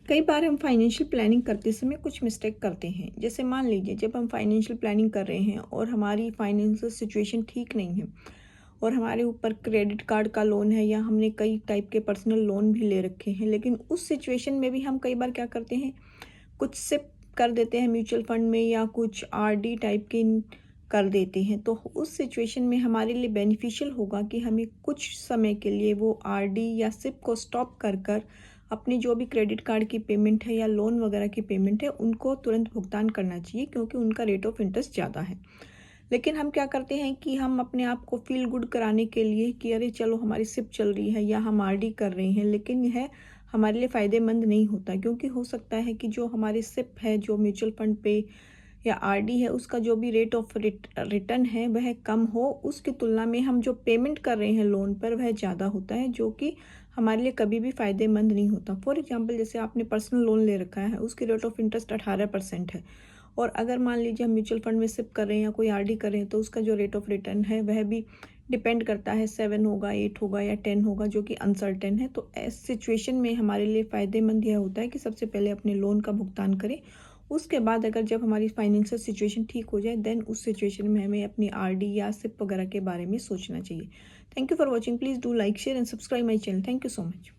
कई बार हम financial planning करते समय कुछ मिस्टेक करते हैं। जैसे मान लीजिए जब हम फाइनेंशियल प्लानिंग कर रहे हैं और हमारी फाइनेंशियल सिचुएशन ठीक नहीं है और हमारे ऊपर क्रेडिट कार्ड का लोन है या हमने कई टाइप के पर्सनल लोन भी ले रखे हैं, लेकिन उस सिचुएशन में भी हम कई बार क्या करते हैं, कुछ सिप कर देते हैं म्यूचुअल फंड में या कुछ आरडी टाइप के कर देते हैं। तो उस सिचुएशन में हमारे लिए बेनिफिशियल होगा कि हमें कुछ समय के लिए वो आरडी या सिप को स्टॉप कर कर अपनी जो भी क्रेडिट कार्ड की पेमेंट है या लोन वगैरह की पेमेंट है उनको तुरंत भुगतान करना चाहिए, क्योंकि उनका रेट ऑफ इंटरेस्ट ज़्यादा है। लेकिन हम क्या करते हैं कि हम अपने आप को फील गुड कराने के लिए कि अरे चलो हमारी सिप चल रही है या हम आरडी कर रहे हैं, लेकिन यह हमारे लिए फ़ायदेमंद नहीं होता, क्योंकि हो सकता है कि जो हमारी सिप है, जो म्यूचुअल फंड पे या आरडी है, उसका जो भी रेट ऑफ रिटर्न है वह कम हो, उसकी तुलना में हम जो पेमेंट कर रहे हैं लोन पर वह ज़्यादा होता है, जो कि हमारे लिए कभी भी फ़ायदेमंद नहीं होता। फॉर एग्जांपल जैसे आपने पर्सनल लोन ले रखा है, उसकी रेट ऑफ इंटरेस्ट 18% है, और अगर मान लीजिए हम म्यूचुअल फंड में सिप कर रहे हैं या कोई आरडी कर रहे हैं, तो उसका जो रेट ऑफ रिटर्न है वह भी डिपेंड करता है, 7 होगा, 8 होगा या 10 होगा, जो कि अनसर्टेन है। तो इस सिचुएशन में हमारे लिए फ़ायदेमंद यह होता है कि सबसे पहले अपने लोन का भुगतान करें। उसके बाद अगर जब हमारी फाइनेंशियल सिचुएशन ठीक हो जाए, देन उस सिचुएशन में हमें अपनी आरडी या सिप वगैरह के बारे में सोचना चाहिए। Thank you for watching. Please do like, share and subscribe my channel. Thank you so much.